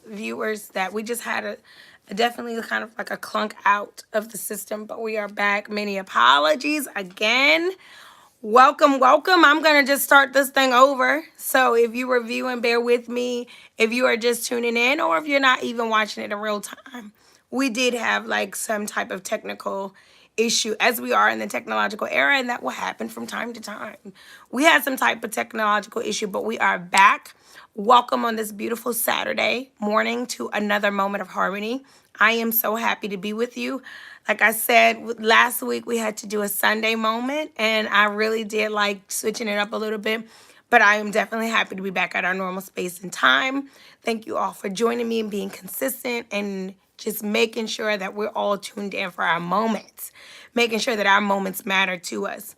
viewers that we just had a definitely kind of like a clunk out of the system, but we are back. Many apologies again. Welcome, welcome. I'm going to just start this thing over. So if you were viewing, bear with me. If you are just tuning in or if you're not even watching it in real time, we did have like some type of technical issue as we are in the technological era, and that will happen from time to time. We had some type of technological issue, but we are back. Welcome on this beautiful Saturday morning to another Moment of Harmony. I am so happy to be with you. Like I said, last week we had to do a Sunday moment, and I really did like switching it up a little bit. But I am definitely happy to be back at our normal space and time. Thank you all for joining me and being consistent and just making sure that we're all tuned in for our moments, making sure that our moments matter to us.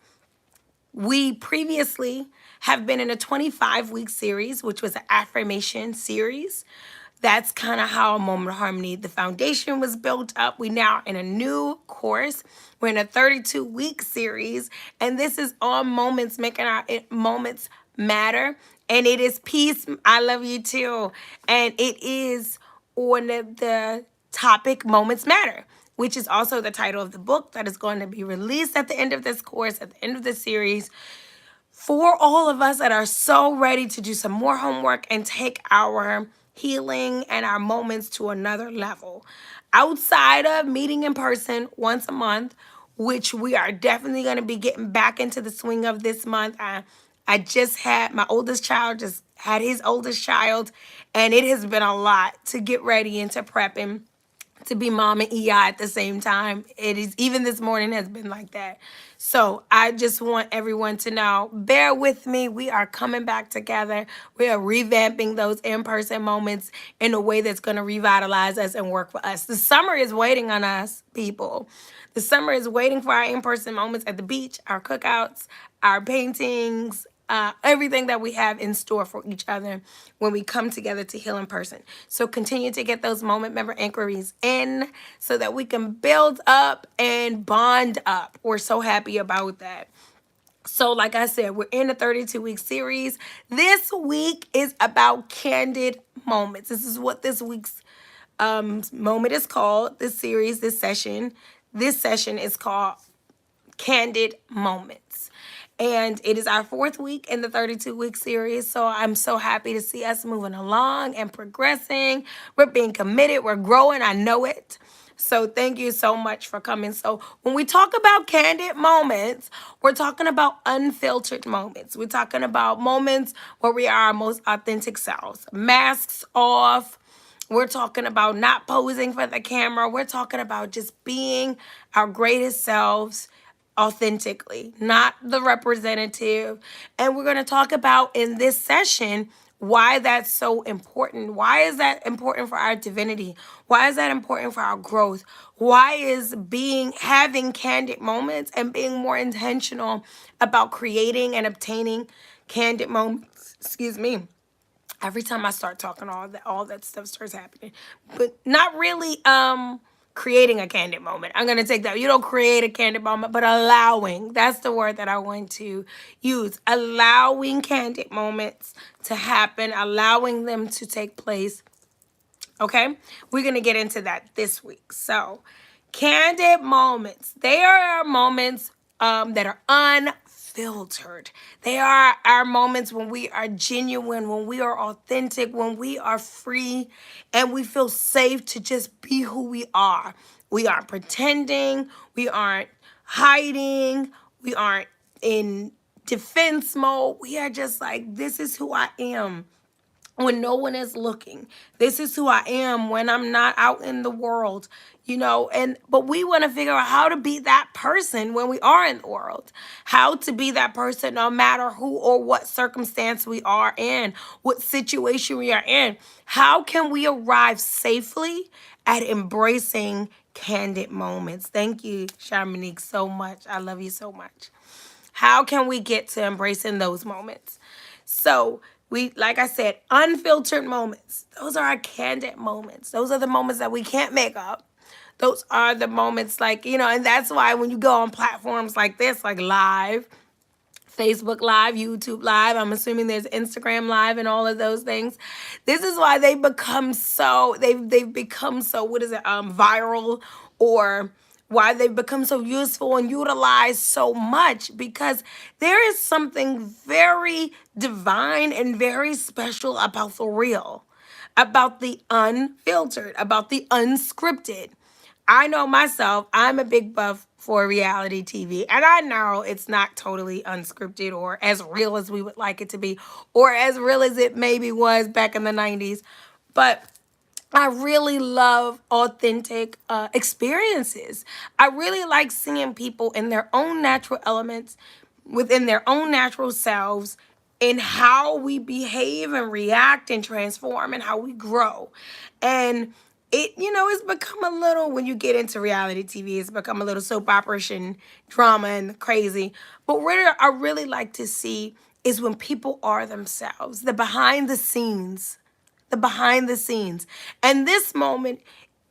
We previously have been in a 25-week series, which was an affirmation series. That's kind of how Moment of Harmony, the foundation was built up. We now in a new course. We're in a 32-week series, and this is on moments, making our moments matter. And it is peace. I love you too. And it is on the topic Moments Matter, which is also the title of the book that is going to be released at the end of this course, at the end of this series, for all of us that are so ready to do some more homework and take our healing and our moments to another level. Outside of meeting in person once a month, which we are definitely going to be getting back into the swing of this month. I just had my oldest child, just had his oldest child, and it has been a lot to get ready and to prep him to be mom and EI at the same time. It is, even this morning has been like that. So I just want everyone to know, bear with me. We are coming back together. We are revamping those in-person moments in a way that's going to revitalize us and work for us. The summer is waiting on us, people. The summer is waiting for our in-person moments at the beach, our cookouts, our paintings, everything that we have in store for each other when we come together to heal in person. So continue to get those moment member inquiries in so that we can build up and bond up. We're so happy about that. So like I said, we're in a 32-week series. This week is about candid moments. This is what this week's moment is called, this series, this session. This session is called Candid Moments. And it is our 4th week in the 32-week series. So I'm so happy to see us moving along and progressing. We're being committed. We're growing. I know it. So thank you so much for coming. So when we talk about candid moments, we're talking about unfiltered moments. We're talking about moments where we are our most authentic selves. Masks off. We're talking about not posing for the camera. We're talking about just being our greatest selves authentically, not the representative. And we're going to talk about in this session why that's so important. Why is that important for our divinity? Why is that important for our growth? Why is having candid moments and being more intentional about creating and obtaining candid moments? Excuse me. Every time I start talking, all that stuff starts happening. But not really creating a candid moment. I'm going to take that. You don't create a candid moment, but allowing. That's the word that I want to use. Allowing candid moments to happen, allowing them to take place. Okay? We're going to get into that this week. So, candid moments. They are moments that are unfiltered. They are our moments when we are genuine, when we are authentic, when we are free, and we feel safe to just be who we are. We aren't pretending. We aren't hiding. We aren't in defense mode. We are just like, this is who I am when no one is looking. This is who I am when I'm not out in the world, but we want to figure out how to be that person when we are in the world, how to be that person no matter who or what circumstance we are in, what situation we are in. How can we arrive safely at embracing candid moments? Thank you, Shamanique, so much. I love you so much. How can we get to embracing those moments? So like I said, unfiltered moments. Those are our candid moments. Those are the moments that we can't make up. Those are the moments and that's why when you go on platforms like this, like live, Facebook Live, YouTube Live. I'm assuming there's Instagram Live and all of those things. This is why they've become so, what is it, viral, or why they've become so useful and utilized so much, because there is something very divine and very special about the real, about the unfiltered, about the unscripted. I know myself, I'm a big buff for reality TV, and I know it's not totally unscripted or as real as we would like it to be, or as real as it maybe was back in the 90s. But I really love authentic experiences. I really like seeing people in their own natural elements, within their own natural selves, in how we behave and react and transform and how we grow. And it's become a little, when you get into reality TV, it's become a little soap operation drama and crazy. But what I really like to see is when people are themselves, the behind the scenes. And this moment,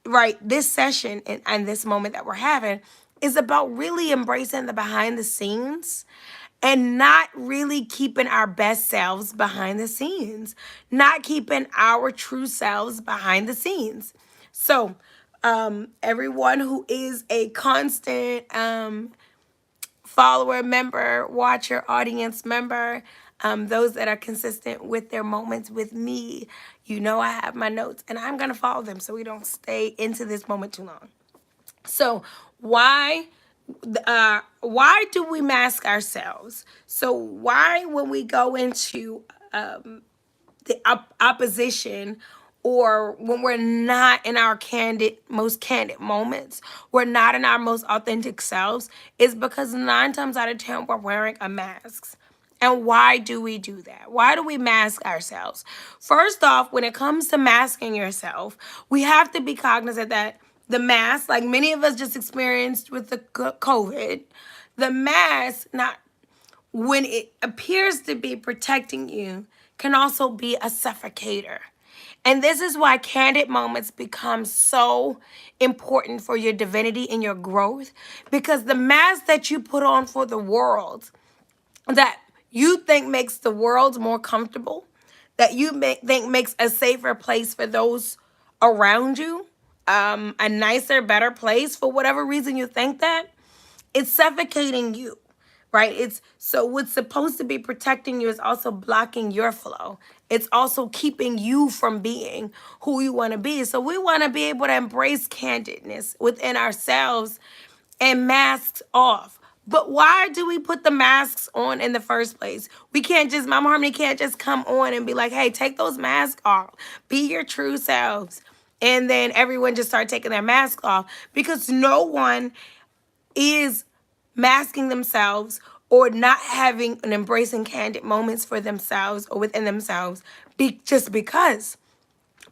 right, this session and this moment that we're having is about really embracing the behind the scenes and not really keeping our best selves behind the scenes, not keeping our true selves behind the scenes. So, everyone who is a constant follower, member, watcher, audience member, those that are consistent with their moments with me, I have my notes and I'm going to follow them so we don't stay into this moment too long. So, why do we mask ourselves? So why, when we go into the opposition, or when we're not in our most candid moments, we're not in our most authentic selves, is because 9 times out of 10 we're wearing a mask. And why do we do that? Why do we mask ourselves? First off, when it comes to masking yourself, we have to be cognizant that the mask, like many of us just experienced with the COVID, the mask, not when it appears to be protecting you, can also be a suffocator. And this is why candid moments become so important for your divinity and your growth, because the mask that you put on for the world, that you think makes the world more comfortable, that you think makes a safer place for those around you, a nicer, better place, for whatever reason you think that, it's suffocating you, right? It's so what's supposed to be protecting you is also blocking your flow. It's also keeping you from being who you want to be. So we want to be able to embrace candidness within ourselves and masks off. But why do we put the masks on in the first place? We can't just, Mama Harmony can't just come on and be like, hey, take those masks off. Be your true selves. And then everyone just start taking their masks off, because no one is masking themselves or not having and embracing candid moments for themselves or within themselves just because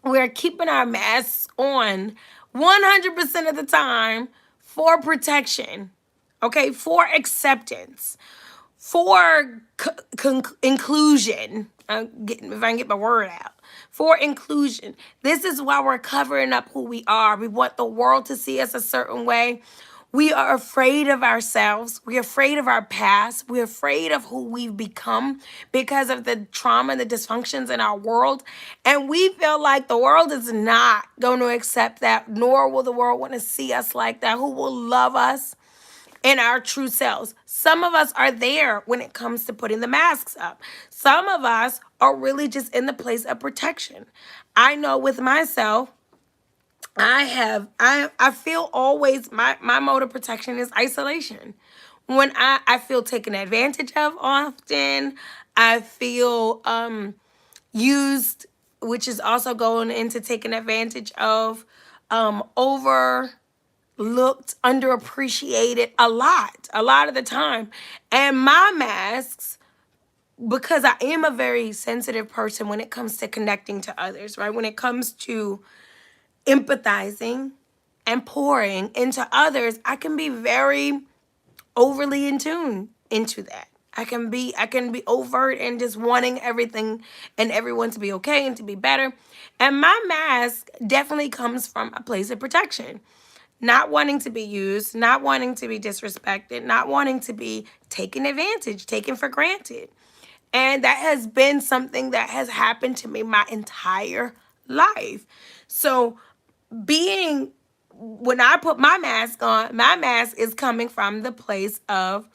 we're keeping our masks on 100% of the time for protection, okay, for acceptance, for inclusion. If I can get my word out. For inclusion. This is why we're covering up who we are. We want the world to see us a certain way. We are afraid of ourselves. We're afraid of our past. We're afraid of who we've become because of the trauma and the dysfunctions in our world. And we feel like the world is not going to accept that, nor will the world want to see us like that, who will love us in our true selves. Some of us are there when it comes to putting the masks up. Some of us are really just in the place of protection. I know with myself, I feel always, my mode of protection is isolation. When I feel taken advantage of often, I feel used, which is also going into taking advantage of, overlooked, underappreciated a lot of the time. And my masks, because I am a very sensitive person when it comes to connecting to others, right? When it comes to empathizing and pouring into others, I can be very overly in tune into that. I can be overt and just wanting everything and everyone to be okay and to be better. And my mask definitely comes from a place of protection. not wanting to be used, not wanting to be disrespected, not wanting to be taken advantage, taken for granted. And that has been something that has happened to me my entire life. So, being when I put my mask on, my mask is coming from the place of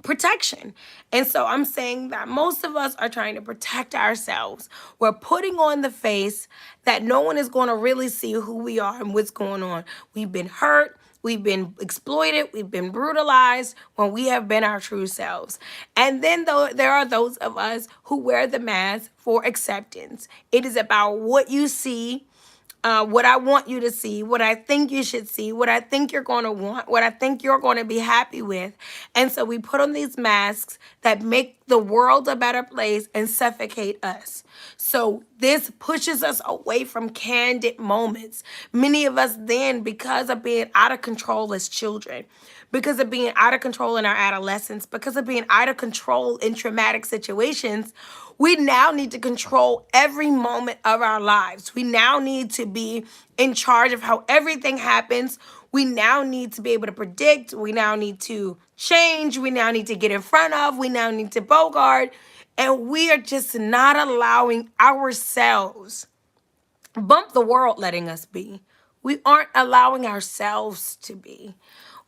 protection. And so I'm saying that most of us are trying to protect ourselves. We're putting on the face that no one is going to really see who we are and what's going on. We've been hurt. We've been exploited. We've been brutalized when we have been our true selves. And then there are those of us who wear the mask for acceptance. It is about what you see, what I want you to see, what I think you should see, what I think you're going to want, what I think you're going to be happy with. And so we put on these masks that make the world a better place and suffocate us. So this pushes us away from candid moments. Many of us then, because of being out of control as children, because of being out of control in our adolescence, because of being out of control in traumatic situations, we now need to control every moment of our lives. We now need to be in charge of how everything happens. We now need to be able to predict. We now need to change. We now need to get in front of. We now need to bogart. And we are just not allowing ourselves bump the world letting us be. We aren't allowing ourselves to be.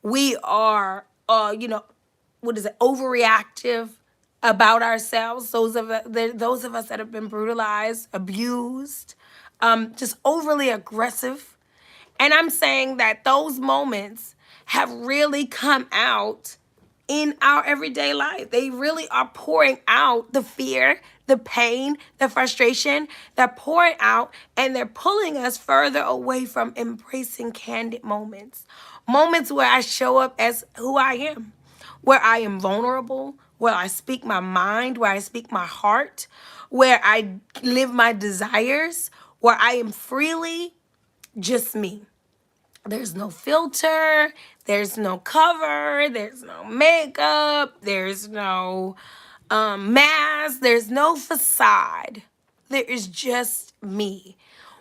We are, what is it, overreactive about ourselves. Those of us that have been brutalized, abused, just overly aggressive. And I'm saying that those moments have really come out in our everyday life. They really are pouring out the fear, the pain, the frustration. They're pouring out and they're pulling us further away from embracing candid moments. Moments where I show up as who I am, where I am vulnerable, where I speak my mind, where I speak my heart, where I live my desires, where I am freely just me. There's no filter, there's no cover, there's no makeup, there's no mask, there's no facade. There is just me.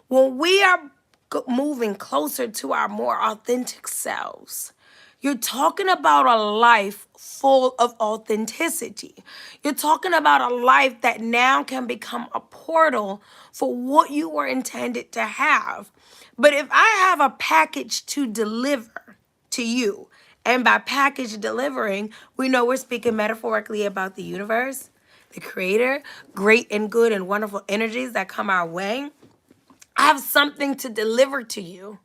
When we are moving closer to our more authentic selves, you're talking about a life full of authenticity. You're talking about a life that now can become a portal for what you were intended to have. But if I have a package to deliver to you, and by package delivering, we know we're speaking metaphorically about the universe, the creator, great and good and wonderful energies that come our way. I have something to deliver to you,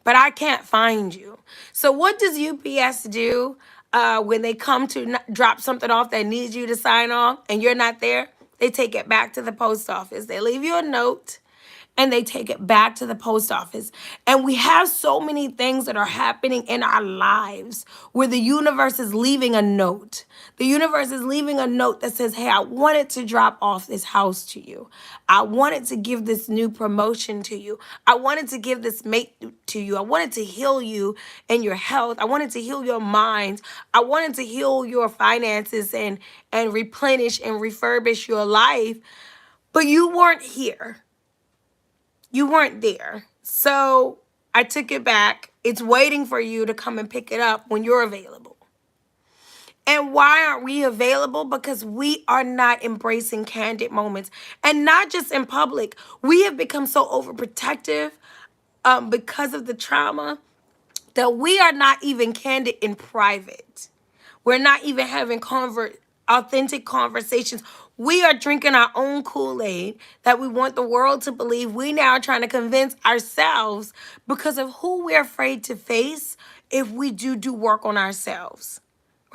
but I can't find you. So what does UPS do when they come to drop something off that needs you to sign off and you're not there? They take it back to the post office. They leave you a note and they take it back to the post office. And we have so many things that are happening in our lives where the universe is leaving a note. The universe is leaving a note that says, hey, I wanted to drop off this house to you. I wanted to give this new promotion to you. I wanted to give this mate to you. I wanted to heal you and your health. I wanted to heal your mind. I wanted to heal your finances and replenish and refurbish your life. But you weren't here. You weren't there. So I took it back. It's waiting for you to come and pick it up when you're available. And why aren't we available? Because we are not embracing candid moments. And not just in public. We have become so overprotective because of the trauma that we are not even candid in private. We're not even having authentic conversations. We are drinking our own Kool-Aid that we want the world to believe. We now are trying to convince ourselves because of who we're afraid to face if we do work on ourselves,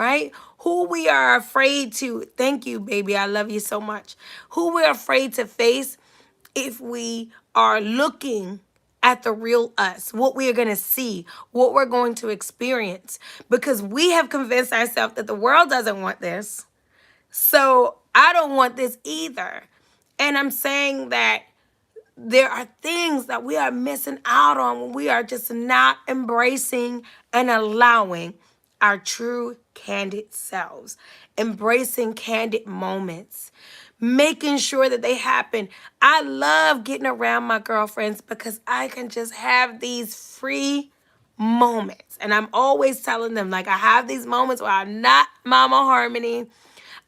right? Who we are afraid to, thank you, baby, I love you so much. Who we're afraid to face if we are looking at the real us, what we are going to see, what we're going to experience, because we have convinced ourselves that the world doesn't want this. So I don't want this either. And I'm saying that there are things that we are missing out on when we are just not embracing and allowing our true candid selves, embracing candid moments, making sure that they happen. I love getting around my girlfriends because I can just have these free moments. And I'm always telling them, like, I have these moments where I'm not Mama Harmony.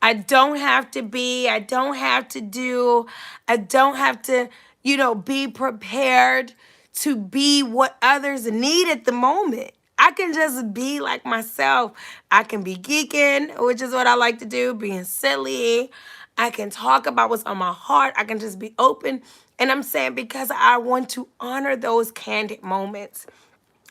I don't have to be, I don't have to do, I don't have to, be prepared to be what others need at the moment. I can just be like myself. I can be geeking, which is what I like to do, being silly. I can talk about what's on my heart. I can just be open. And I'm saying because I want to honor those candid moments.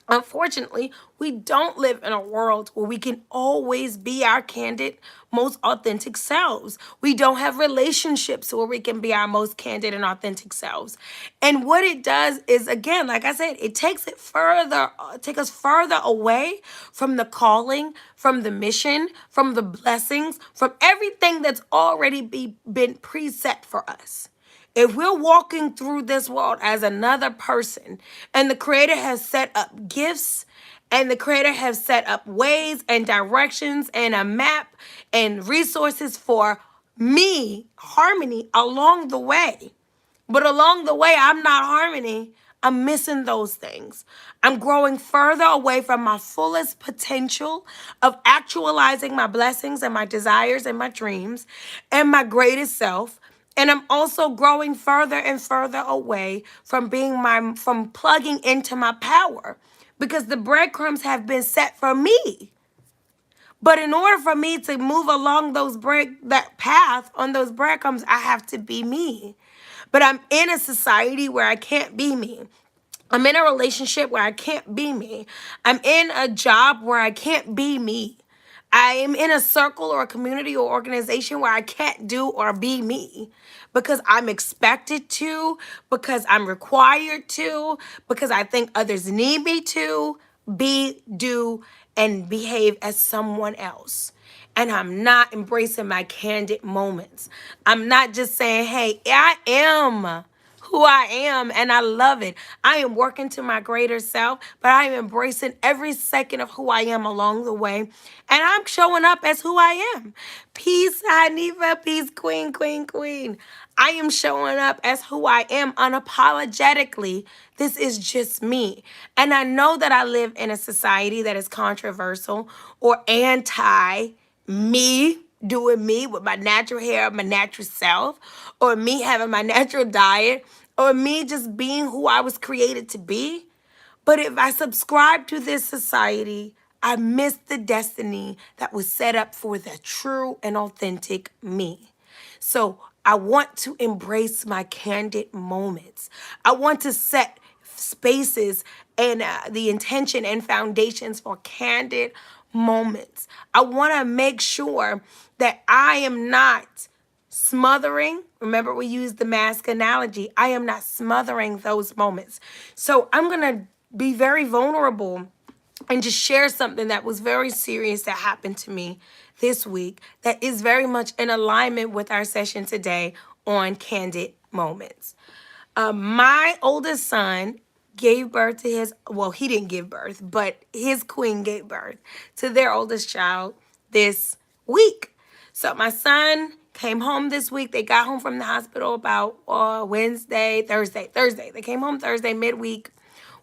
Unfortunately, we don't live in a world where we can always be our candid, most authentic selves. We don't have relationships where we can be our most candid and authentic selves. And what it does is, again, like I said, it takes it further, take us further away from the calling, from the mission, from the blessings, from everything that's already been preset for us. If we're walking through this world as another person and the creator has set up gifts and the creator has set up ways and directions and a map and resources for me, Harmony, along the way. But along the way, I'm not Harmony. I'm missing those things. I'm growing further away from my fullest potential of actualizing my blessings and my desires and my dreams and my greatest self. And I'm also growing further and further away from from plugging into my power because the breadcrumbs have been set for me. But in order for me to move along that path on those breadcrumbs, I have to be me. But I'm in a society where I can't be me. I'm in a relationship where I can't be me. I'm in a job where I can't be me. I am in a circle or a community or organization where I can't do or be me because I'm expected to, because I'm required to, because I think others need me to be, do, and behave as someone else. And I'm not embracing my candid moments. I'm not just saying, hey, I am who I am and I love it. I am working to my greater self, but I am embracing every second of who I am along the way. And I'm showing up as who I am. Peace, Hanifa, peace, queen, queen, queen. I am showing up as who I am unapologetically. This is just me. And I know that I live in a society that is controversial or anti me doing me with my natural hair, my natural self, or me having my natural diet, or me just being who I was created to be. But if I subscribe to this society, I miss the destiny that was set up for the true and authentic me. So I want to embrace my candid moments. I want to set spaces and the intention and foundations for candid moments. I want to make sure that I am not smothering. Remember, we used the mask analogy. I am not smothering those moments. So I'm going to be very vulnerable and just share something that was very serious that happened to me this week that is very much in alignment with our session today on Candid Moments. My oldest son gave birth to he didn't give birth, but his queen gave birth to their oldest child this week. So my son came home this week. They got home from the hospital about Thursday. They came home Thursday midweek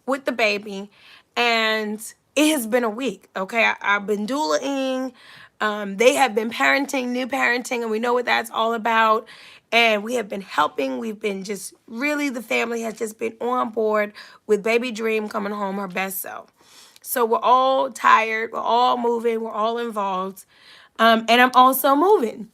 with the baby, and it has been a week. Okay, I've been doulaing. They have been parenting, new parenting, and we know what that's all about. And we have been helping. We've been just really, the family has just been on board with baby Dream coming home her best self. So we're all tired. We're all moving. We're all involved. And I'm also moving.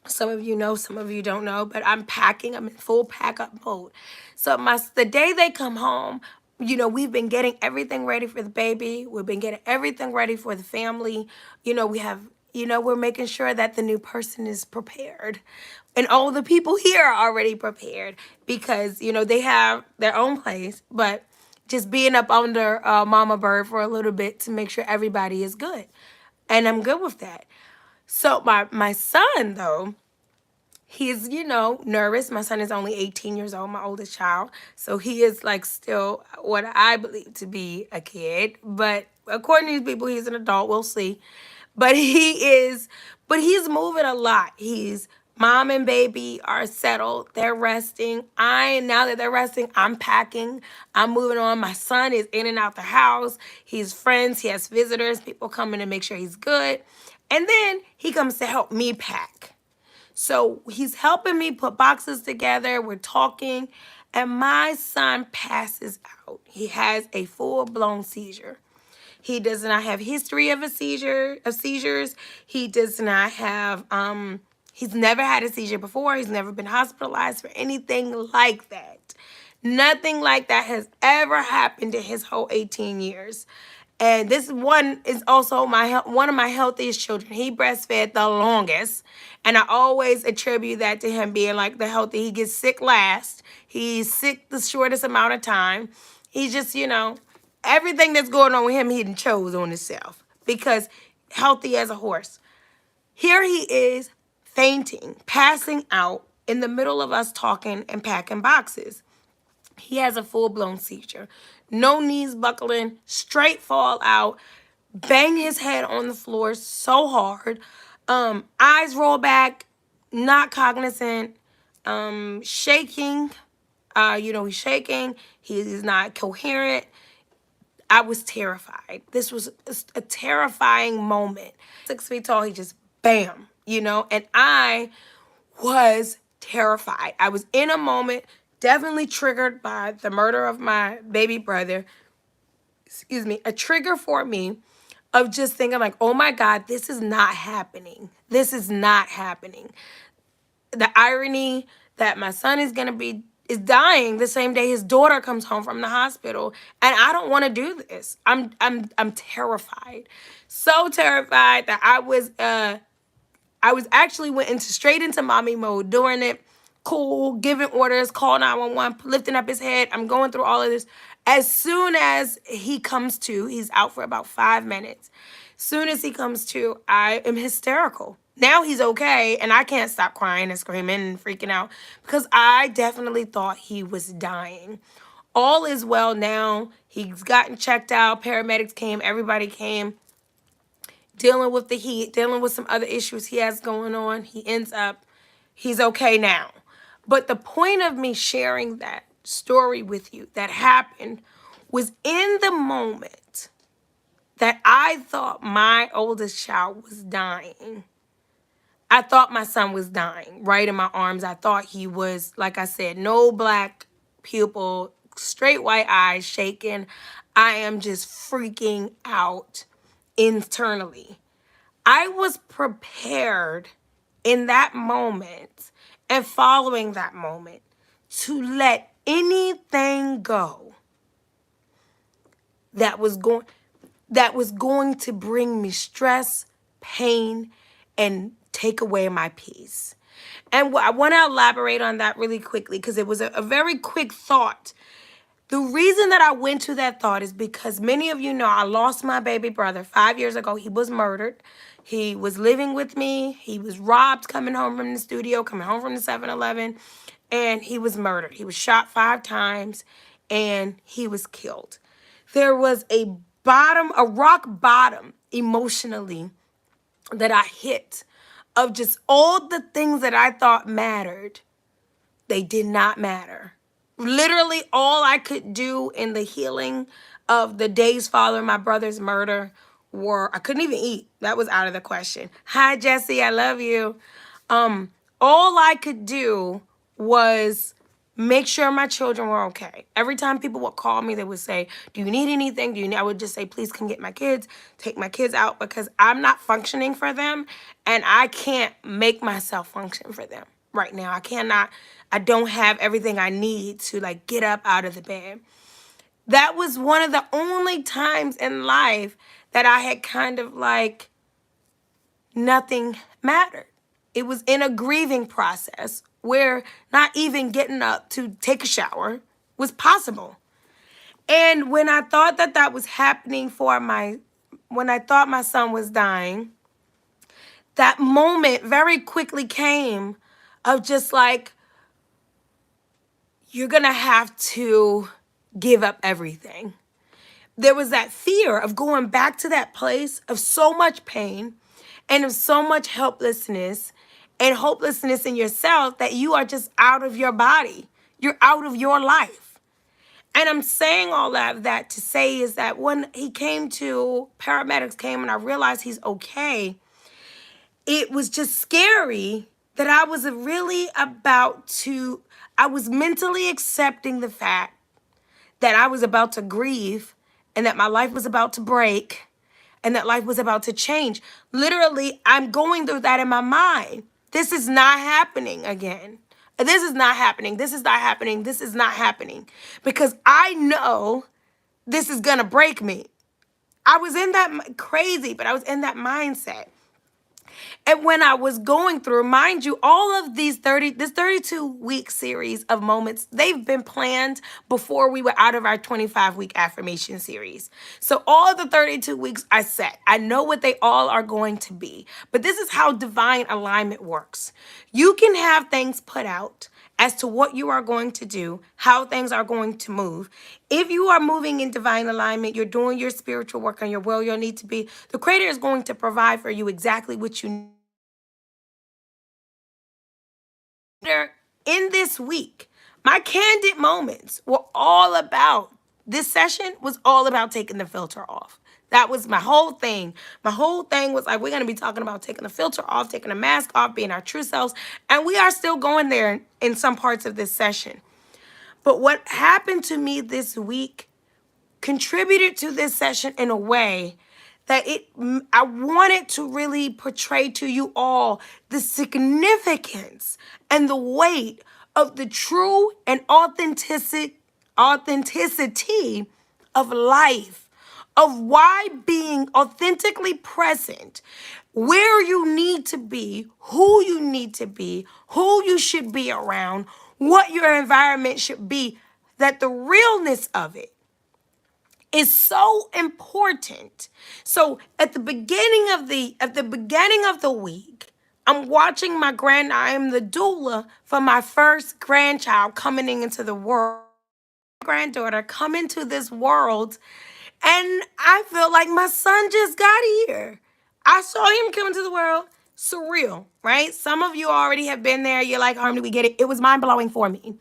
Some of you know, some of you don't know, but I'm packing. I'm in full pack up mode. So the day they come home, we've been getting everything ready for the baby. We've been getting everything ready for the family. We're making sure that the new person is prepared. And all the people here are already prepared because, they have their own place, but just being up under Mama Bird for a little bit to make sure everybody is good. And I'm good with that. So my son, though, he's, nervous. My son is only 18 years old, my oldest child. So he is like still what I believe to be a kid. But according to these people, he's an adult. We'll see. But he's moving a lot. He's Mom and baby are settled. They're resting. Now that they're resting, I'm packing. I'm moving on. My son is in and out the house. He's friends. He has visitors, people coming to make sure he's good. And then he comes to help me pack. So he's helping me put boxes together. We're talking. And my son passes out. He has a full-blown seizure. He does not have history of seizures. He does not have he's never had a seizure before. He's never been hospitalized for anything like that. Nothing like that has ever happened in his whole 18 years. And this one is also one of my healthiest children. He breastfed the longest. And I always attribute that to him being like the healthy. He gets sick last. He's sick the shortest amount of time. He's just, everything that's going on with him, he chose on himself because healthy as a horse. Here he is fainting, passing out in the middle of us talking and packing boxes. He has a full-blown seizure. No knees buckling, straight fall out, bang his head on the floor so hard. Eyes roll back, not cognizant, shaking. He's shaking. He's not coherent. I was terrified. This was a terrifying moment. 6 feet tall, he just bam, and I was terrified. I was in a moment, definitely triggered by the murder of my baby brother. Excuse me, a trigger for me of just thinking like, oh my God, this is not happening. This is not happening. The irony that my son is dying the same day his daughter comes home from the hospital, and I don't want to do this. I'm terrified. So terrified that I was actually went straight into mommy mode during it. Cool, giving orders, call 911, lifting up his head. I'm going through all of this. As soon as he comes to, he's out for about 5 minutes. Soon as he comes to, I am hysterical. Now he's okay, and I can't stop crying and screaming and freaking out because I definitely thought he was dying. All is well now. He's gotten checked out. Paramedics came. Everybody came. Dealing with the heat, dealing with some other issues he has going on. He's okay now. But the point of me sharing that story with you that happened was in the moment that I thought my oldest child was dying. I thought my son was dying right in my arms. I thought he was, like I said, no black pupil, straight white eyes, shaking. I am just freaking out internally. I was prepared in that moment and following that moment to let anything go that was going to bring me stress, pain, and take away my peace. And I want to elaborate on that really quickly because it was a very quick thought. The reason that I went to that thought is because many of you know I lost my baby brother 5 years ago. He was murdered. He was living with me. He was robbed coming home from the studio, coming home from the 7-Eleven, and he was murdered. He was shot 5 times, and he was killed. There was a rock bottom emotionally that I hit of just all the things that I thought mattered. They did not matter. Literally all I could do in the healing of the days following my brother's murder I couldn't even eat. That was out of the question. Hi, Jesse. I love you. All I could do was make sure my children were okay. Every time people would call me, they would say, do you need anything? I would just say, please come get my kids, take my kids out because I'm not functioning for them and I can't make myself function for them right now. I don't have everything I need to get up out of the bed. That was one of the only times in life that I had kind of nothing mattered. It was in a grieving process where not even getting up to take a shower was possible. And when I thought that was happening when I thought my son was dying, that moment very quickly came of just you're going to have to give up everything. There was that fear of going back to that place of so much pain and of so much helplessness and hopelessness in yourself that you are just out of your body. You're out of your life. And I'm saying all of that to say is that when he came to, paramedics came and I realized he's okay, it was just scary that I was really I was mentally accepting the fact that I was about to grieve and that my life was about to break and that life was about to change. Literally, I'm going through that in my mind. This is not happening again. This is not happening. This is not happening. This is not happening. Because I know this is going to break me. I was in that crazy, but I was in that mindset. And when I was going through, mind you, all of this 32-week series of moments, they've been planned before we were out of our 25-week affirmation series. So all of the 32 weeks I set, I know what they all are going to be. But this is how divine alignment works. You can have things put out as to what you are going to do, how things are going to move. If you are moving in divine alignment, you're doing your spiritual work on your will, your need to be, the Creator is going to provide for you exactly what you need. In this week, my candid moments were all about, this session was all about taking the filter off. That was my whole thing. My whole thing was like, we're going to be talking about taking the filter off, taking the mask off, being our true selves. And we are still going there in some parts of this session. But what happened to me this week contributed to this session in a way that I wanted to really portray to you all the significance and the weight of the true and authenticity of life, of why being authentically present, where you need to be, who you need to be, who you should be around, what your environment should be, that the realness of it is so important. So at the beginning of the week, I am the doula for my first grandchild coming into the world. Granddaughter come into this world, and I feel like my son just got here. I saw him come into the world. Surreal, right? Some of you already have been there. You're like, Harmony, we get it. It was mind-blowing for me.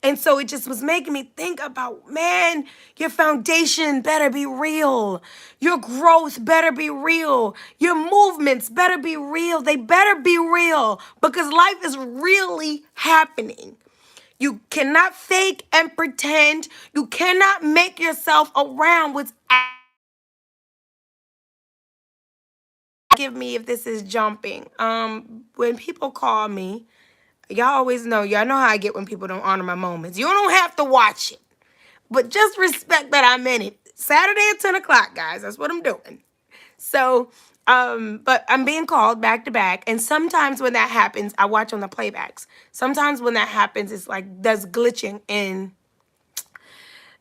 And so it just was making me think about, man, your foundation better be real. Your growth better be real. Your movements better be real. They better be real because life is really happening. You cannot fake and pretend. You cannot make yourself around what's. Give me if this is jumping. When people call me, y'all always know, y'all know how I get when people don't honor my moments. You don't have to watch it, but just respect that I'm in it. Saturday at 10 o'clock, guys. That's what I'm doing. So, but I'm being called back to back. And sometimes when that happens, I watch on the playbacks. Sometimes when that happens, it's like there's glitching in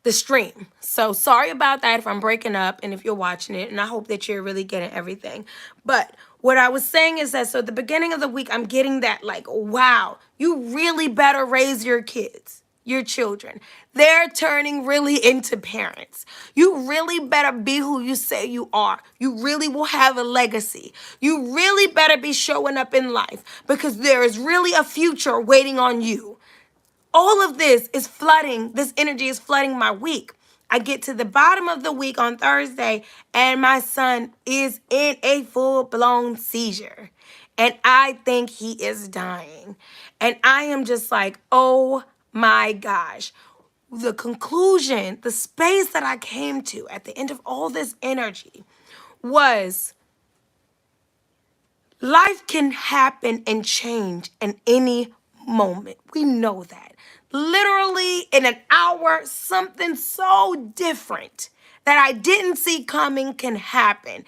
the stream. So sorry about that if I'm breaking up and if you're watching it, and I hope that you're really getting everything. But what I was saying is that, so at the beginning of the week, I'm getting that like, wow, you really better raise your kids, your children. They're turning really into parents. You really better be who you say you are. You really will have a legacy. You really better be showing up in life because there is really a future waiting on you. All of this energy is flooding my week. I get to the bottom of the week on Thursday, and my son is in a full-blown seizure. And I think he is dying. And I am just like, oh my gosh. The conclusion, the space that I came to at the end of all this energy was life can happen and change in any moment. We know that. Literally in an hour, something so different that I didn't see coming can happen.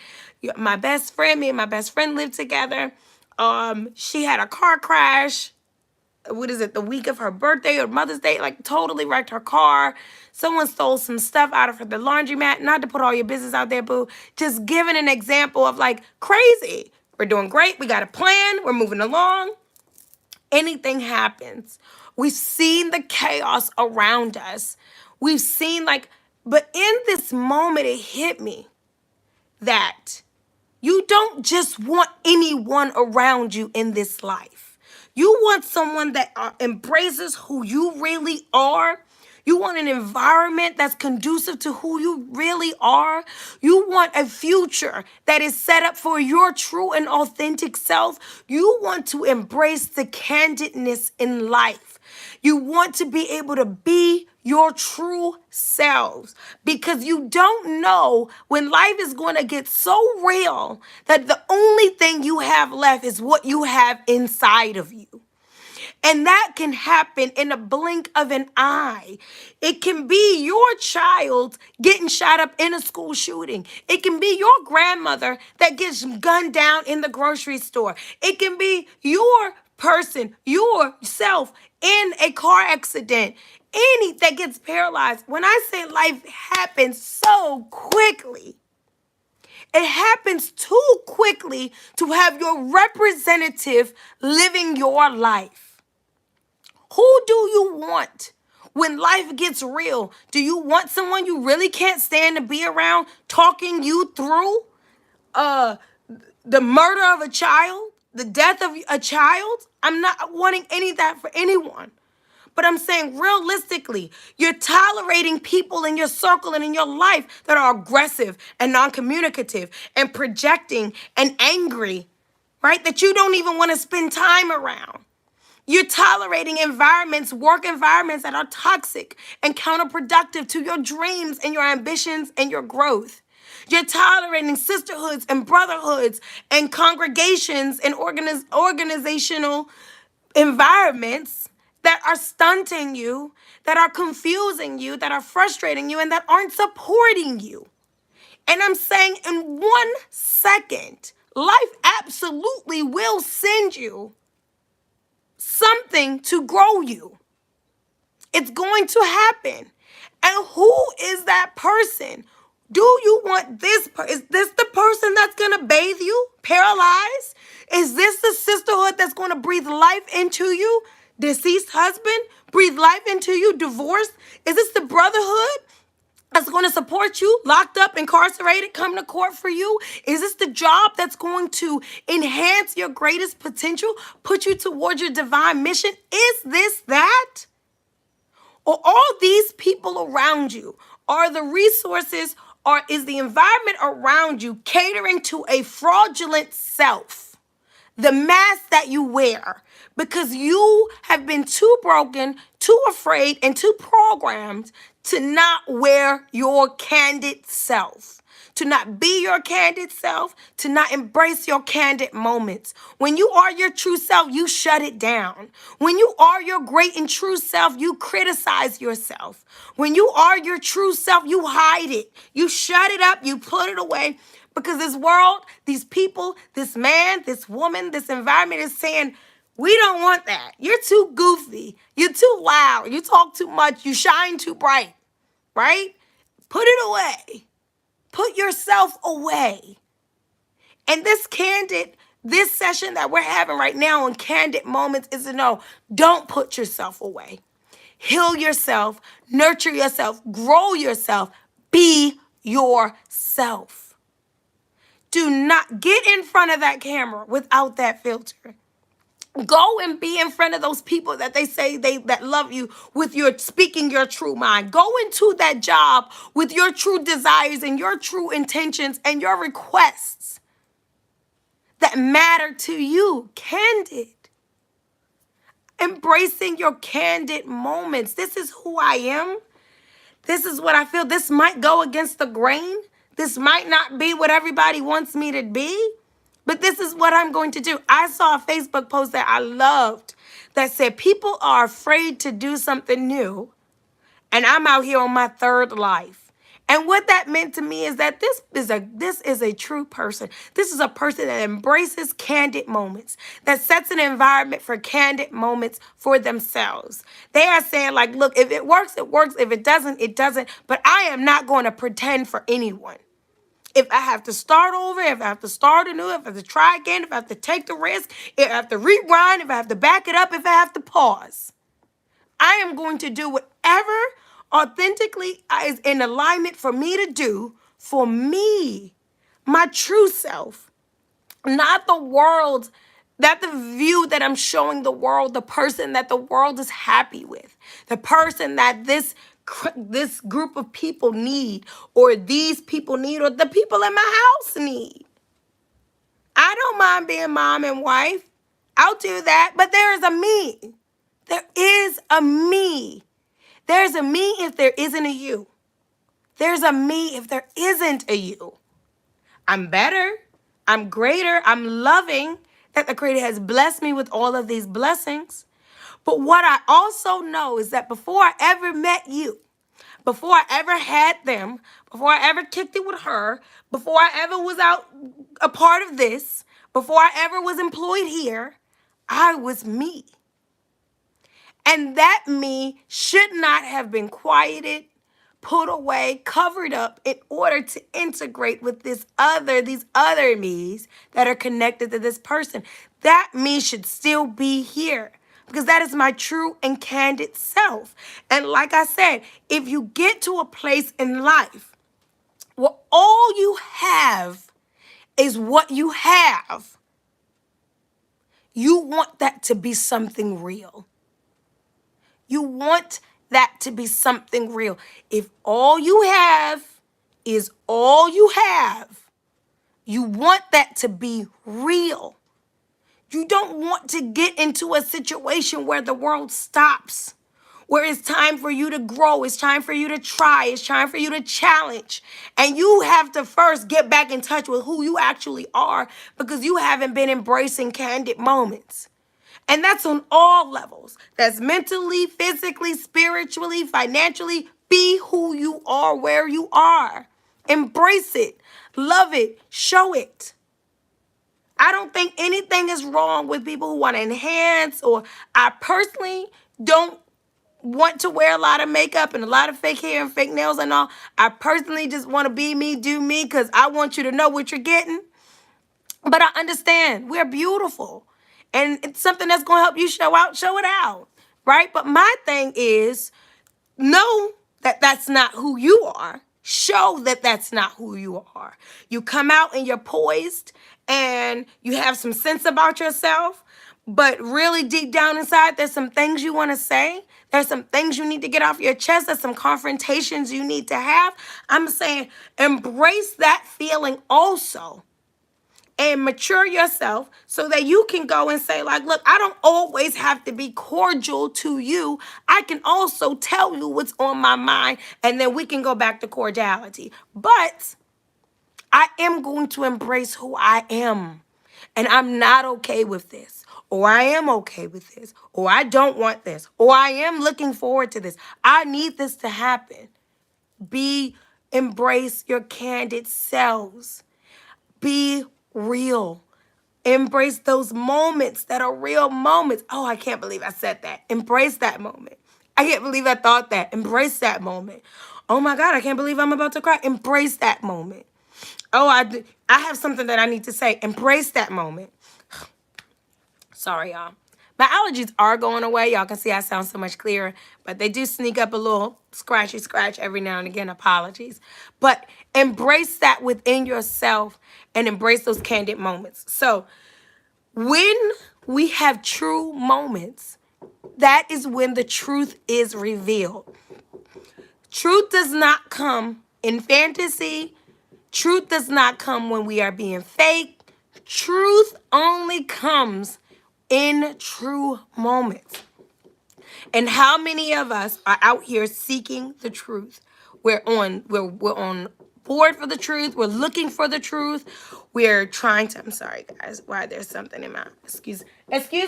My best friend, me and my best friend lived together. She had a car crash. What is it? The week of her birthday or Mother's Day, like totally wrecked her car. Someone stole some stuff out of the laundromat. Not to put all your business out there, boo. Just giving an example of like crazy. We're doing great. We got a plan. We're moving along. Anything happens. We've seen the chaos around us. We've seen but in this moment, it hit me that you don't just want anyone around you in this life. You want someone that embraces who you really are. You want an environment that's conducive to who you really are. You want a future that is set up for your true and authentic self. You want to embrace the candidness in life. You want to be able to be your true selves because you don't know when life is going to get so real that the only thing you have left is what you have inside of you. And that can happen in a blink of an eye. It can be your child getting shot up in a school shooting. It can be your grandmother that gets gunned down in the grocery store. It can be your person, yourself in a car accident. Any that gets paralyzed. When I say life happens so quickly, it happens too quickly to have your representative living your life. Who do you want when life gets real? Do you want someone you really can't stand to be around talking you through uh, the murder of a child, the death of a child? I'm not wanting any of that for anyone. But I'm saying realistically, you're tolerating people in your circle and in your life that are aggressive and non-communicative and projecting and angry, right? That you don't even want to spend time around. You're tolerating environments, work environments that are toxic and counterproductive to your dreams and your ambitions and your growth. You're tolerating sisterhoods and brotherhoods and congregations and organizational environments that are stunting you, that are confusing you, that are frustrating you, and that aren't supporting you. And I'm saying in 1 second, life absolutely will send you something to grow you. It's going to happen. And who is that person? Do you want this? Is this the person that's going to bathe you, paralyzed? Is this the sisterhood that's going to breathe life into you? Deceased husband, breathe life into you, divorced? Is this the brotherhood that's going to support you, locked up, incarcerated, come to court for you? Is this the job that's going to enhance your greatest potential, put you towards your divine mission? Is this that? Or all these people around you are the resources, or is the environment around you catering to a fraudulent self? The mask that you wear because you have been too broken, too afraid, and too programmed to not wear your candid self, to not be your candid self, to not embrace your candid moments. When you are your true self, you shut it down. When you are your great and true self, you criticize yourself. When you are your true self, you hide it. You shut it up, you put it away. Because this world, these people, this man, this woman, this environment is saying, we don't want that. You're too goofy. You're too loud. You talk too much. You shine too bright, right? Put it away. Put yourself away. And this session that we're having right now on Candid Moments is to know, don't put yourself away. Heal yourself, nurture yourself, grow yourself, be yourself. Do not get in front of that camera without that filter. Go and be in front of those people that they say that love you with your speaking your true mind. Go into that job with your true desires and your true intentions and your requests that matter to you. Candid. Embracing your candid moments. This is who I am. This is what I feel. This might go against the grain. This might not be what everybody wants me to be, but this is what I'm going to do. I saw a Facebook post that I loved that said, people are afraid to do something new, and I'm out here on my third life. And what that meant to me is that this is a true person. This is a person that embraces candid moments, that sets an environment for candid moments for themselves. They are saying, like, look, if it works, it works. If it doesn't, it doesn't. But I am not going to pretend for anyone. If I have to start over, if I have to start anew, if I have to try again, if I have to take the risk, if I have to rewind, if I have to back it up, if I have to pause, I am going to do whatever authentically is in alignment for me to do for me, my true self, not the world That the view that I'm showing the world, the person that the world is happy with, the person that this group of people need, or these people need, or the people in my house need. I don't mind being mom and wife. I'll do that, but there is a me. There is a me. There's a me if there isn't a you. There's a me if there isn't a you. I'm better. I'm greater. I'm loving that the Creator has blessed me with all of these blessings. But what I also know is that before I ever met you, before I ever had them, before I ever kicked it with her, before I ever was out a part of this, before I ever was employed here, I was me. And that me should not have been quieted, put away, covered up in order to integrate with these other me's that are connected to this person. That me should still be here because that is my true and candid self. And like I said, if you get to a place in life where all you have is what you have, you want that to be something real. You want that to be something real. If all you have is all you have, you want that to be real. You don't want to get into a situation where the world stops, where it's time for you to grow, it's time for you to try, it's time for you to challenge. And you have to first get back in touch with who you actually are because you haven't been embracing candid moments. And that's on all levels. That's mentally, physically, spiritually, financially. Be who you are where you are. Embrace it. Love it. Show it. I don't think anything is wrong with people who want to enhance, or I personally don't want to wear a lot of makeup and a lot of fake hair and fake nails and all. I personally just want to be me, do me, because I want you to know what you're getting. But I understand we're beautiful. And it's something that's going to help you show it out, right? But my thing is, know that that's not who you are. Show that that's not who you are. You come out and you're poised and you have some sense about yourself, but really deep down inside, there's some things you want to say. There's some things you need to get off your chest. There's some confrontations you need to have. I'm saying embrace that feeling also. And mature yourself so that you can go and say, like, look, I don't always have to be cordial to you. I can also tell you what's on my mind, and then we can go back to cordiality. But I am going to embrace who I am. And I'm not okay with this. Or I am okay with this. Or I don't want this. Or I am looking forward to this. I need this to happen. Embrace your candid selves. Be real. Embrace those moments that are real moments. Oh, I can't believe I said that. Embrace that moment. I can't believe I thought that. Embrace that moment. Oh my God, I can't believe I'm about to cry. Embrace that moment. Oh, I have something that I need to say. Embrace that moment. Sorry, y'all. My allergies are going away. Y'all can see I sound so much clearer, but they do sneak up a little scratchy scratch every now and again. Apologies. But embrace that within yourself and embrace those candid moments. So when we have true moments, that is when the truth is revealed. Truth does not come in fantasy. Truth does not come when we are being fake. Truth only comes in true moments. And how many of us are out here seeking the truth? We're on board for the truth. We're looking for the truth. We're trying to, I'm sorry guys, why there's something in my, excuse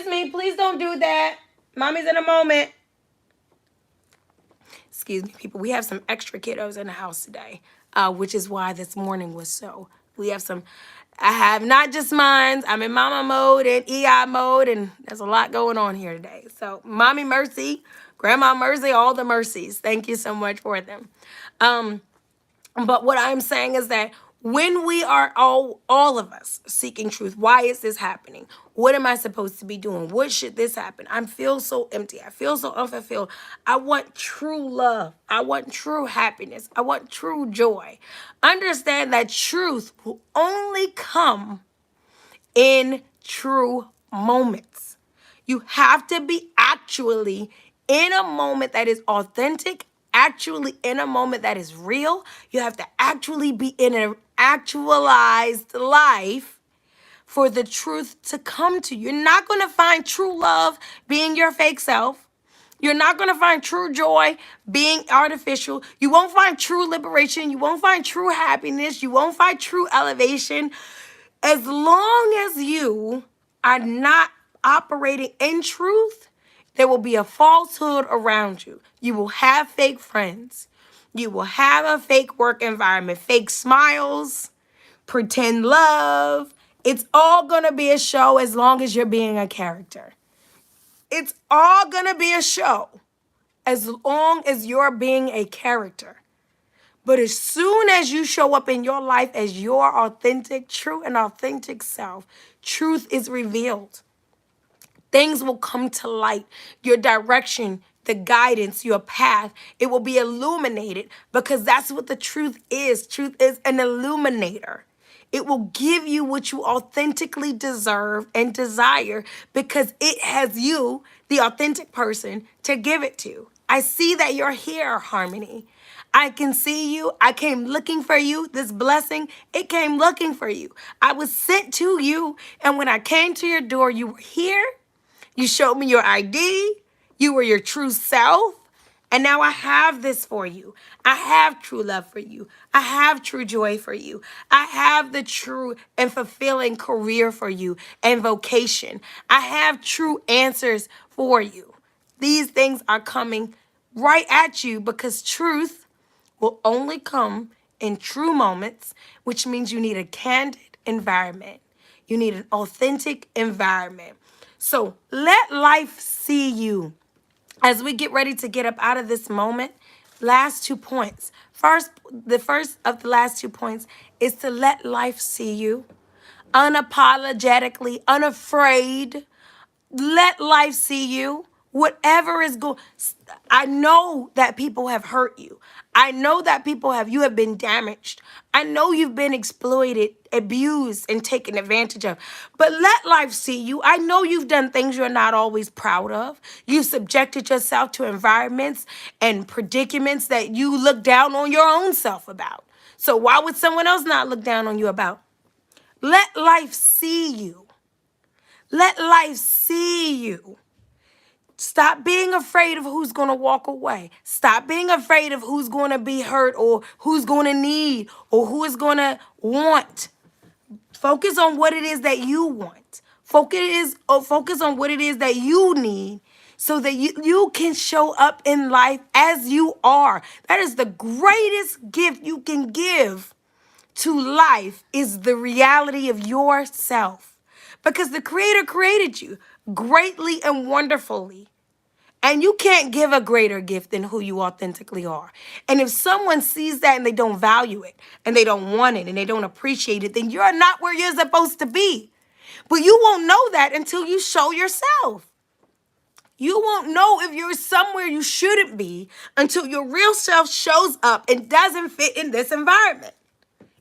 me, please don't do that. Mommy's in a moment. Excuse me, people. We have some extra kiddos in the house today, which is why this morning was so. We have some, I have not just mine. I'm in mama mode and EI mode, and there's a lot going on here today. So Mommy Mercy, Grandma Mercy, all the mercies. Thank you so much for them. But what I'm saying is that when we are all of us seeking truth, why is this happening? What am I supposed to be doing? What should this happen? I feel so empty. I feel so unfulfilled. I want true love. I want true happiness. I want true joy. Understand that truth will only come in true moments. You have to be actually in a moment that is authentic, actually in a moment that is real. You have to actually be in an actualized life for the truth to come to you. You're not going to find true love being your fake self. You're not going to find true joy being artificial. You won't find true liberation. You won't find true happiness. You won't find true elevation. As long as you are not operating in truth, there will be a falsehood around you. You will have fake friends. You will have a fake work environment, fake smiles, pretend love. It's all going to be a show as long as you're being a character. It's all going to be a show as long as you're being a character. But as soon as you show up in your life as your authentic, true, and authentic self, truth is revealed. Things will come to light. Your direction, the guidance, your path, it will be illuminated because that's what the truth is. Truth is an illuminator. It will give you what you authentically deserve and desire because it has you, the authentic person, to give it to. I see that you're here, Harmony. I can see you. I came looking for you. This blessing, it came looking for you. I was sent to you. And when I came to your door, you were here. You showed me your ID. You were your true self. And now I have this for you. I have true love for you. I have true joy for you. I have the true and fulfilling career for you and vocation. I have true answers for you. These things are coming right at you because truth will only come in true moments, which means you need a candid environment. You need an authentic environment. So let life see you. As we get ready to get up out of this moment, last 2 points. The first of the last 2 points is to let life see you unapologetically, unafraid. Let life see you. Whatever is going, I know that people have hurt you. I know that you have been damaged. I know you've been exploited, abused, and taken advantage of. But let life see you. I know you've done things you're not always proud of. You've subjected yourself to environments and predicaments that you look down on your own self about. So why would someone else not look down on you about? Let life see you. Let life see you. Stop being afraid of who's going to walk away. Stop being afraid of who's going to be hurt or who's going to need or who is going to want. Focus on what it is that you want. Focus on what it is that you need so that you can show up in life as you are. That is the greatest gift you can give to life is the reality of yourself. Because the Creator created you greatly and wonderfully. And you can't give a greater gift than who you authentically are. And if someone sees that and they don't value it, and they don't want it, and they don't appreciate it, then you're not where you're supposed to be. But you won't know that until you show yourself. You won't know if you're somewhere you shouldn't be until your real self shows up and doesn't fit in this environment.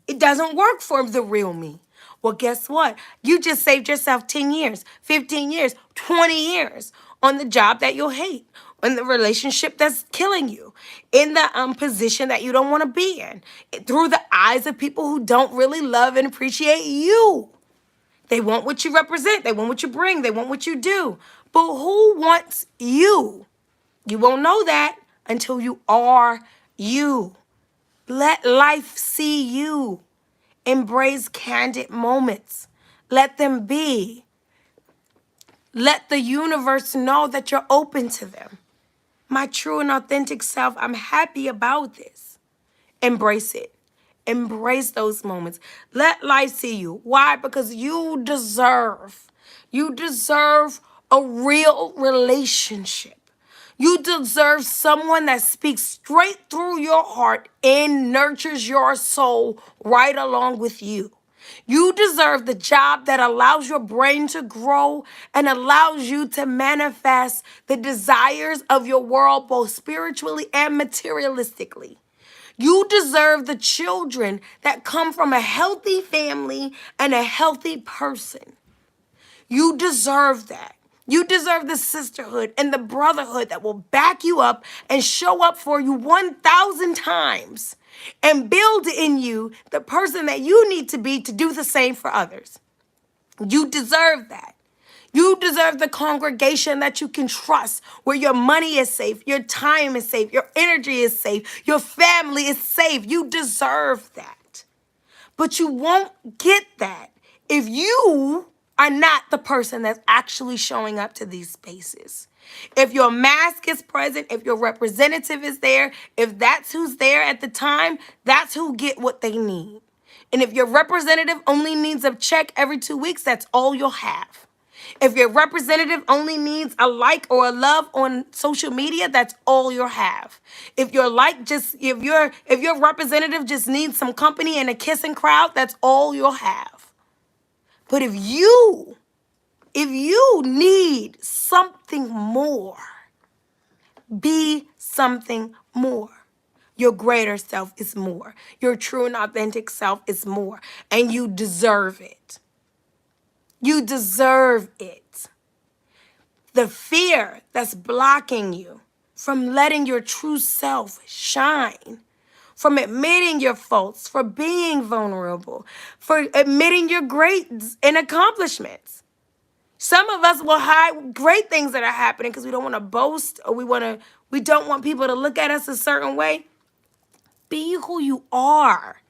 It doesn't work for the real me. Well, guess what? You just saved yourself 10 years, 15 years, 20 years on the job that you'll hate, on the relationship that's killing you, in the position that you don't want to be in, through the eyes of people who don't really love and appreciate you. They want what you represent. They want what you bring. They want what you do. But who wants you? You won't know that until you are you. Let life see you. Embrace candid moments. Let them be. Let the universe know that you're open to them. My true and authentic self, I'm happy about this. Embrace it. Embrace those moments. Let life see you. Why? Because you deserve a real relationship. You deserve someone that speaks straight through your heart and nurtures your soul right along with you. You deserve the job that allows your brain to grow and allows you to manifest the desires of your world, both spiritually and materialistically. You deserve the children that come from a healthy family and a healthy person. You deserve that. You deserve the sisterhood and the brotherhood that will back you up and show up for you 1,000 times and build in you the person that you need to be to do the same for others. You deserve that. You deserve the congregation that you can trust, where your money is safe, your time is safe, your energy is safe, your family is safe. You deserve that. But you won't get that if you are not the person that's actually showing up to these spaces. If your mask is present, if your representative is there, if that's who's there at the time, that's who get what they need. And if your representative only needs a check every 2 weeks, that's all you'll have. If your representative only needs a like or a love on social media, that's all you'll have. If your representative just needs some company and a kissing crowd, that's all you'll have. But if you need something more, be something more. Your greater self is more. Your true and authentic self is more. And you deserve it. You deserve it. The fear that's blocking you from letting your true self shine, from admitting your faults, for being vulnerable, for admitting your greats and accomplishments. Some of us will hide great things that are happening because we don't want to boast, or we don't want people to look at us a certain way. Be who you are.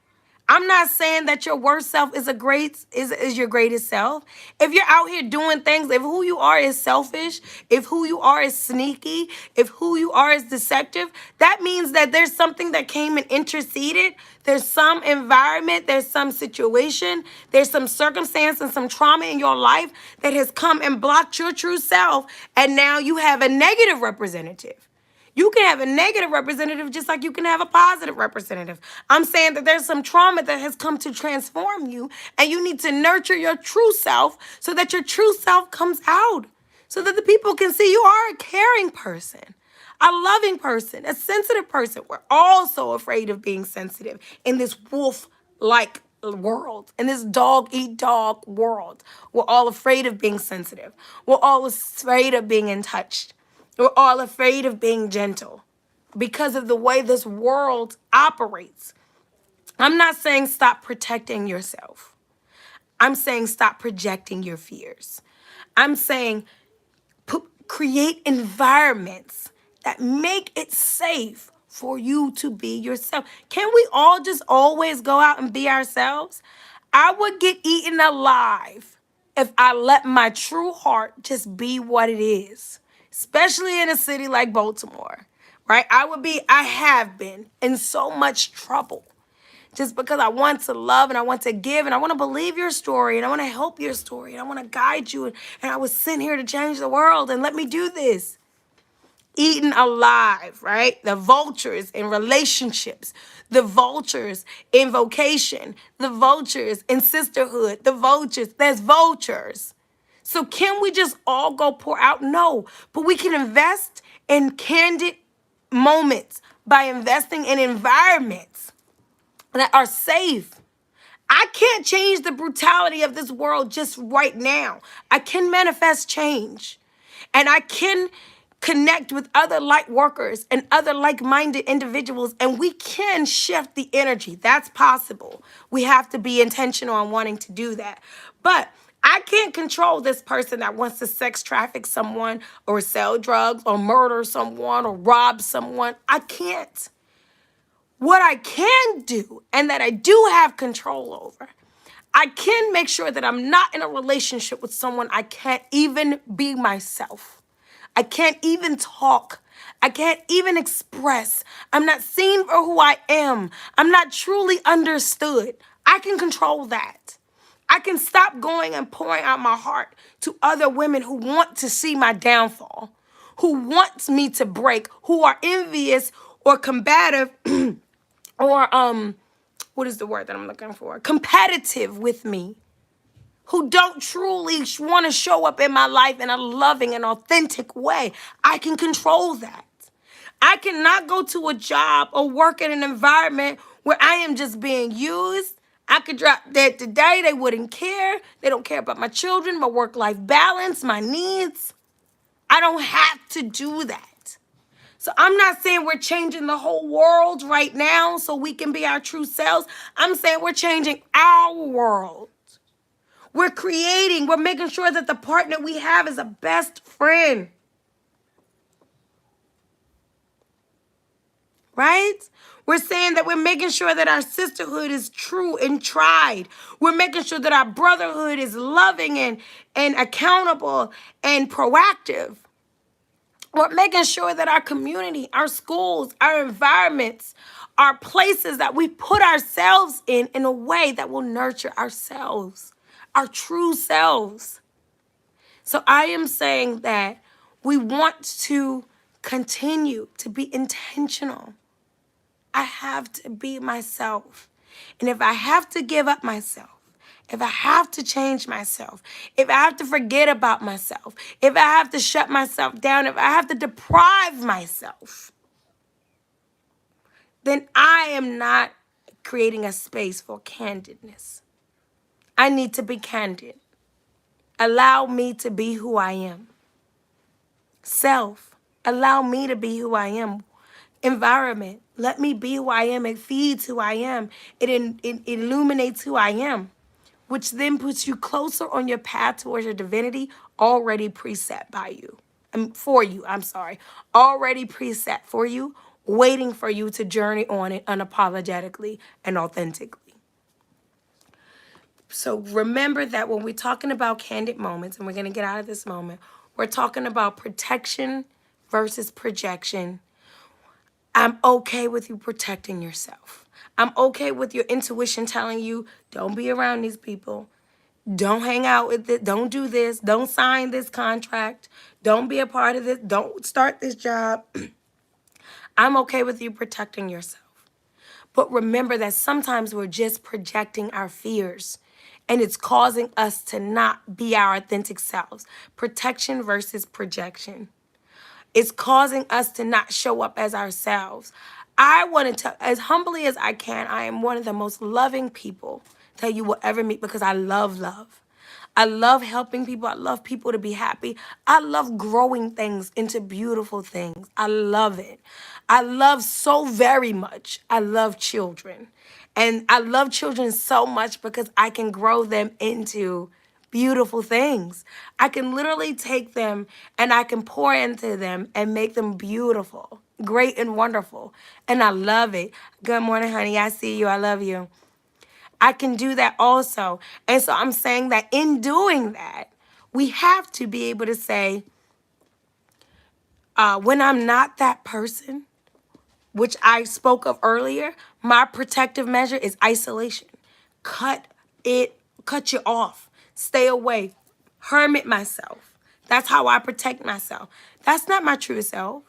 I'm not saying that your worst self is your greatest self. If you're out here doing things, if who you are is selfish, if who you are is sneaky, if who you are is deceptive, that means that there's something that came and interceded. There's some environment, there's some situation, there's some circumstance and some trauma in your life that has come and blocked your true self, and now you have a negative representative. You can have a negative representative just like you can have a positive representative. I'm saying that there's some trauma that has come to transform you, and you need to nurture your true self so that your true self comes out, so that the people can see you are a caring person, a loving person, a sensitive person. We're all so afraid of being sensitive in this wolf-like world, in this dog-eat-dog world. We're all afraid of being sensitive. We're all afraid of being in touch. We're all afraid of being gentle because of the way this world operates. I'm not saying stop protecting yourself. I'm saying stop projecting your fears. I'm saying create environments that make it safe for you to be yourself. Can we all just always go out and be ourselves? I would get eaten alive if I let my true heart just be what it is, especially in a city like Baltimore, right? I have been in so much trouble just because I want to love and I want to give and I want to believe your story and I want to help your story and I want to guide you. And I was sent here to change the world, and let me do this. Eaten alive, right? The vultures in relationships, the vultures in vocation, the vultures in sisterhood, the vultures. There's vultures. So can we just all go pour out? No, but we can invest in candid moments by investing in environments that are safe. I can't change the brutality of this world just right now. I can manifest change, and I can connect with other light workers and other like-minded individuals, and we can shift the energy. That's possible. We have to be intentional on wanting to do that. But I can't control this person that wants to sex traffic someone or sell drugs or murder someone or rob someone. I can't. What I can do, and that I do have control over, I can make sure that I'm not in a relationship with someone I can't even be myself. I can't even talk. I can't even express. I'm not seen for who I am. I'm not truly understood. I can control that. I can stop going and pouring out my heart to other women who want to see my downfall, who want me to break, who are envious or combative or what is the word that I'm looking for? Competitive with me, who don't truly want to show up in my life in a loving and authentic way. I can control that. I cannot go to a job or work in an environment where I am just being used. I could drop dead today. They wouldn't care. They don't care about my children, my work-life balance, my needs. I don't have to do that. So I'm not saying we're changing the whole world right now so we can be our true selves. I'm saying we're changing our world. We're making sure that the partner we have is a best friend. Right? We're saying that we're making sure that our sisterhood is true and tried. We're making sure that our brotherhood is loving and accountable and proactive. We're making sure that our community, our schools, our environments, our places that we put ourselves in a way that will nurture ourselves, our true selves. So I am saying that we want to continue to be intentional. I have to be myself. And if I have to give up myself, if I have to change myself, if I have to forget about myself, if I have to shut myself down, if I have to deprive myself, then I am not creating a space for candidness. I need to be candid. Allow me to be who I am. Self, allow me to be who I am. Environment, let me be who I am. It feeds who I am. It illuminates who I am, which then puts you closer on your path towards your divinity already preset by you. For you, I'm sorry. Already preset for you, waiting for you to journey on it unapologetically and authentically. So remember that when we're talking about candid moments, and we're going to get out of this moment, we're talking about protection versus projection. I'm okay with you protecting yourself. I'm okay with your intuition telling you, don't be around these people. Don't hang out with it. Don't do this. Don't sign this contract. Don't be a part of this. Don't start this job. I'm okay with you protecting yourself. But remember that sometimes we're just projecting our fears, and it's causing us to not be our authentic selves. Protection versus projection. It's causing us to not show up as ourselves. I want to, as humbly as I can, I am one of the most loving people that you will ever meet because I love love. I love helping people. I love people to be happy. I love growing things into beautiful things. I love it. I love so very much. I love children. And I love children so much because I can grow them into beautiful things. I can literally take them and I can pour into them and make them beautiful, great and wonderful. And I love it. Good morning, honey. I see you. I love you. I can do that also. And so I'm saying that in doing that, we have to be able to say, when I'm not that person, which I spoke of earlier, my protective measure is isolation. Cut you off. Stay away. Hermit myself. That's how I protect myself. That's not my true self.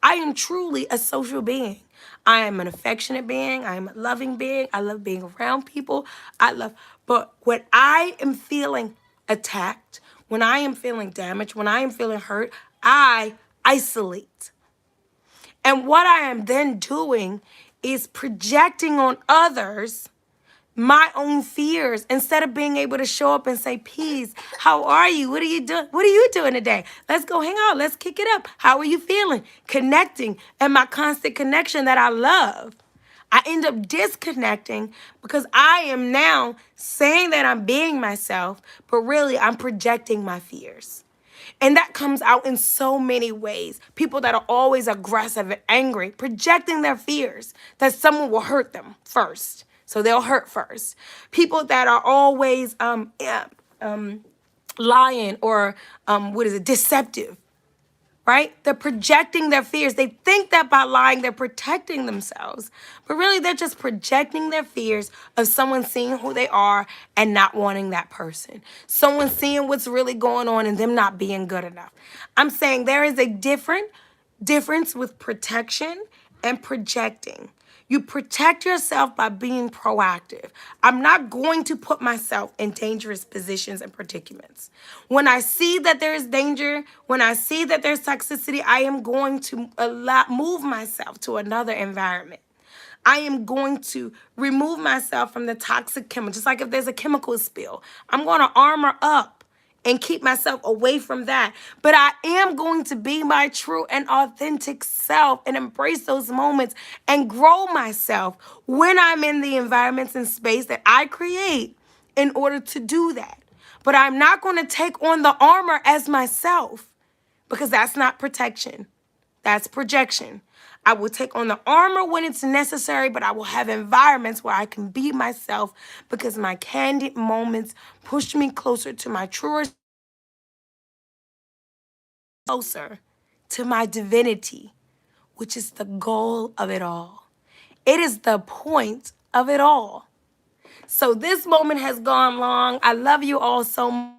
I am truly a social being. I am an affectionate being. I am a loving being. I love being around people. But when I am feeling attacked, when I am feeling damaged, when I am feeling hurt, I isolate. And what I am then doing is projecting on others my own fears instead of being able to show up and say, peace, how are you? What are you doing? What are you doing today? Let's go hang out. Let's kick it up. How are you feeling? Connecting and my constant connection that I love. I end up disconnecting because I am now saying that I'm being myself, but really I'm projecting my fears. And that comes out in so many ways. People that are always aggressive and angry, projecting their fears that someone will hurt them first. So they'll hurt first. People that are always lying or deceptive, right? They're projecting their fears. They think that by lying, they're protecting themselves. But really, they're just projecting their fears of someone seeing who they are and not wanting that person. Someone seeing what's really going on and them not being good enough. I'm saying there is a difference with protection and projecting. You protect yourself by being proactive. I'm not going to put myself in dangerous positions and predicaments. When I see that there is danger, when I see that there's toxicity, I am going to move myself to another environment. I am going to remove myself from the toxic chemical. Just like if there's a chemical spill, I'm going to armor up and keep myself away from that. But I am going to be my true and authentic self and embrace those moments and grow myself when I'm in the environments and space that I create in order to do that. But I'm not going to take on the armor as myself because that's not protection. That's projection. I will take on the armor when it's necessary, but I will have environments where I can be myself because my candid moments push me closer to my truest, closer to my divinity, which is the goal of it all. It is the point of it all. So this moment has gone long. I love you all so much.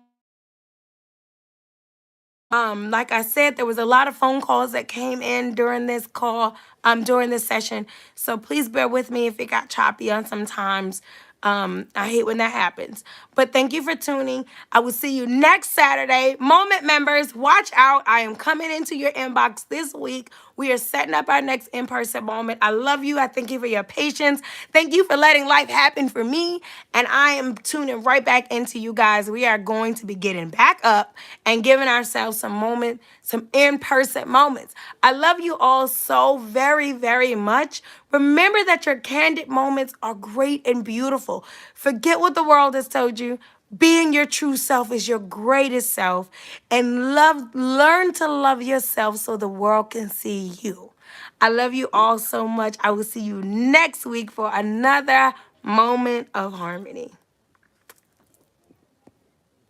Like I said, there was a lot of phone calls that came in during this call, during this session. So please bear with me if it got choppy on sometimes. I hate when that happens. But thank you for tuning. I will see you next Saturday. Moment members, watch out. I am coming into your inbox this week. We are setting up our next in-person moment. I love you. I thank you for your patience. Thank you for letting life happen for me. And I am tuning right back into you guys. We are going to be getting back up and giving ourselves some moment, some in-person moments. I love you all so very, very much. Remember that your candid moments are great and beautiful. Forget what the world has told you. Being your true self is your greatest self. And learn to love yourself so the world can see you. I love you all so much. I will see you next week for another moment of harmony.